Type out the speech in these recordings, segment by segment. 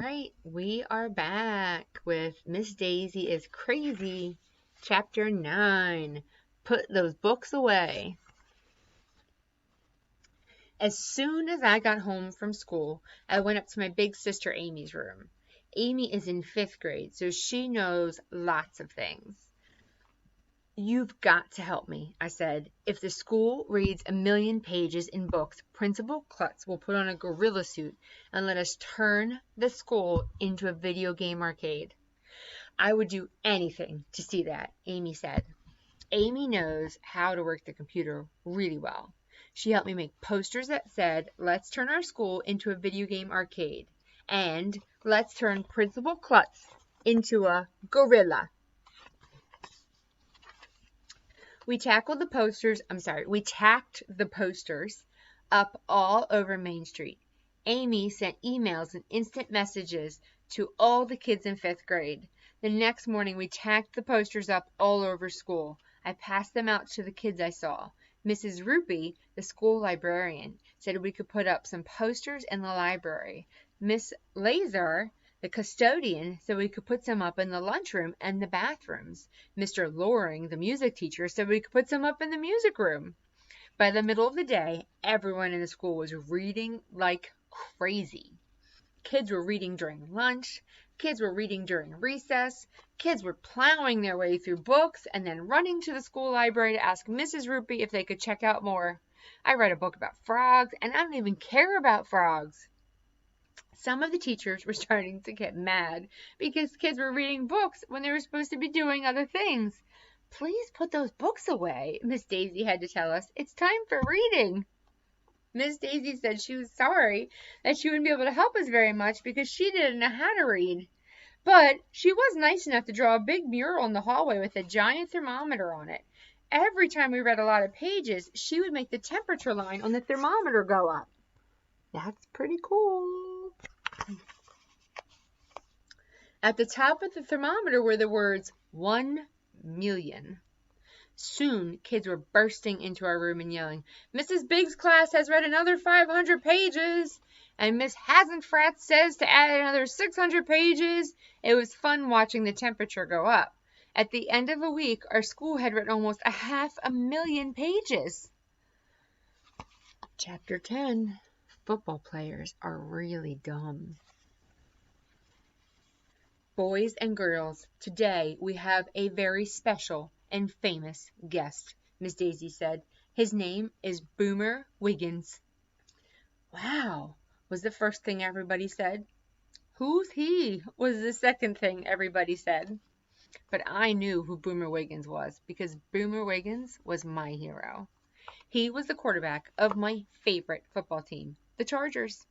Right, we are back with Miss Daisy is Crazy, Chapter 9. Put those books away. As soon as I got home from school, I went up to my big sister Amy's room. Amy is in 5th grade, so she knows lots of things. You've got to help me, I said. If the school reads 1,000,000 pages in books, Principal Klutz will put on a gorilla suit and let us turn the school into a video game arcade. I would do anything to see that, Amy said. Amy knows how to work the computer really well. She helped me make posters that said, "Let's turn our school into a video game arcade," and "Let's turn Principal Klutz into a gorilla." We tacked the posters up all over Main Street. Amy sent emails and instant messages to all the kids in 5th grade. The next morning, we tacked the posters up all over school. I passed them out to the kids I saw. Mrs. Rupee, the school librarian, said we could put up some posters in the library. Miss Lazar, the custodian, said we could put some up in the lunchroom and the bathrooms. Mr. Loring, the music teacher, said we could put some up in the music room. By the middle of the day, everyone in the school was reading like crazy. Kids were reading during lunch. Kids were reading during recess. Kids were plowing their way through books and then running to the school library to ask Mrs. Rupee if they could check out more. I read a book about frogs, and I don't even care about frogs. Some of the teachers were starting to get mad because kids were reading books when they were supposed to be doing other things. "Please put those books away," Miss Daisy had to tell us. "It's time for reading." Miss Daisy said she was sorry that she wouldn't be able to help us very much because she didn't know how to read. But she was nice enough to draw a big mural in the hallway with a giant thermometer on it. Every time we read a lot of pages, she would make the temperature line on the thermometer go up. That's pretty cool. At the top of the thermometer were the words 1,000,000. Soon, kids were bursting into our room and yelling, "Mrs. Biggs' class has read another 500 pages, and Miss Hasenfratz says to add another 600 pages. It was fun watching the temperature go up. At the end of a week, our school had read almost 500,000 pages. Chapter 10. Football players are really dumb. Boys and girls, today we have a very special and famous guest, Miss Daisy said. His name is Boomer Wiggins. Wow, was the first thing everybody said. Who's he? Was the second thing everybody said. But I knew who Boomer Wiggins was because Boomer Wiggins was my hero. He was the quarterback of my favorite football team, the Chargers.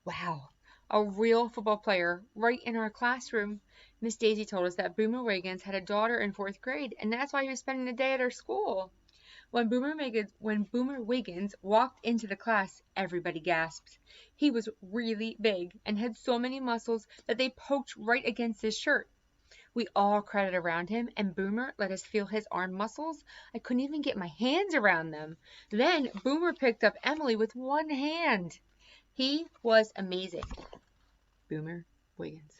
Wow, a real football player right in our classroom. Miss Daisy told us that Boomer Wiggins had a daughter in 4th grade, and that's why he was spending the day at our school. When Boomer Wiggins walked into the class, everybody gasped. He was really big and had so many muscles that they poked right against his shirt. We all crowded around him, and Boomer let us feel his arm muscles. I couldn't even get my hands around them. Then Boomer picked up Emily with one hand. He was amazing. Boomer Wiggins.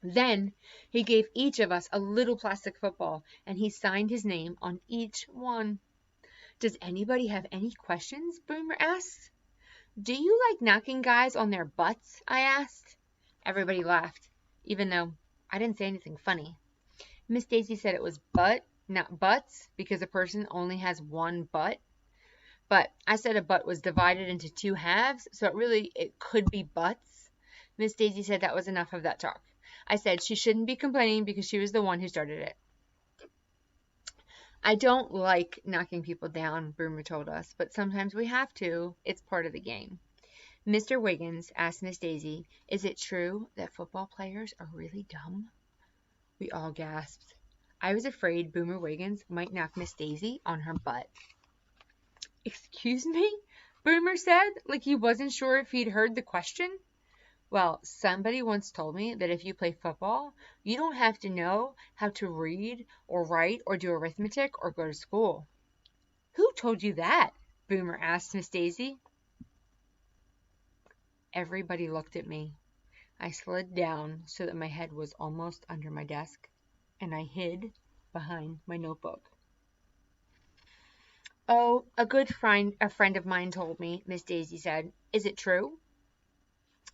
Then he gave each of us a little plastic football, and he signed his name on each one. "Does anybody have any questions?" Boomer asked. "Do you like knocking guys on their butts?" I asked. Everybody laughed, even though I didn't say anything funny. Miss Daisy said it was butt, not butts, because a person only has one butt. But I said a butt was divided into 2 halves, so it could be butts. Miss Daisy said that was enough of that talk. I said she shouldn't be complaining because she was the one who started it. "I don't like knocking people down," Boomer told us, "but sometimes we have to. It's part of the game." Mr. Wiggins asked Miss Daisy, "Is it true that football players are really dumb?" We all gasped. I was afraid Boomer Wiggins might knock Miss Daisy on her butt. "Excuse me?" Boomer said, like he wasn't sure if he'd heard the question. "Well, somebody once told me that if you play football, you don't have to know how to read or write or do arithmetic or go to school." "Who told you that?" Boomer asked Miss Daisy. Everybody looked at me. I slid down so that my head was almost under my desk, and I hid behind my notebook. "Oh, a friend of mine told me," Miss Daisy said. "Is it true?"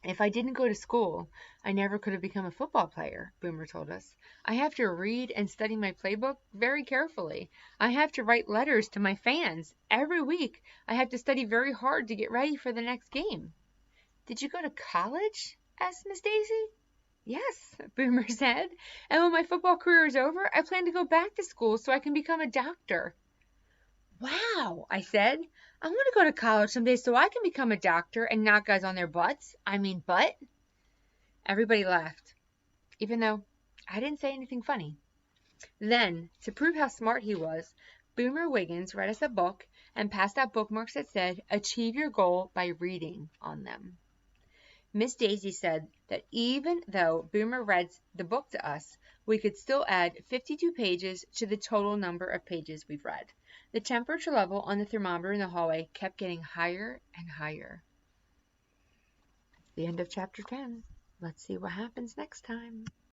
"If I didn't go to school, I never could have become a football player," Boomer told us. "I have to read and study my playbook very carefully. I have to write letters to my fans. Every week, I have to study very hard to get ready for the next game." "Did you go to college?" asked Miss Daisy. "Yes," Boomer said. "And when my football career is over, I plan to go back to school so I can become a doctor." "Wow," I said. "I want to go to college someday so I can become a doctor and knock guys on their butt." Everybody laughed, even though I didn't say anything funny. Then, to prove how smart he was, Boomer Wiggins read us a book and passed out bookmarks that said, "Achieve your goal by reading" on them. Miss Daisy said that even though Boomer read the book to us, we could still add 52 pages to the total number of pages we've read. The temperature level on the thermometer in the hallway kept getting higher and higher. The end of chapter 10. Let's see what happens next time.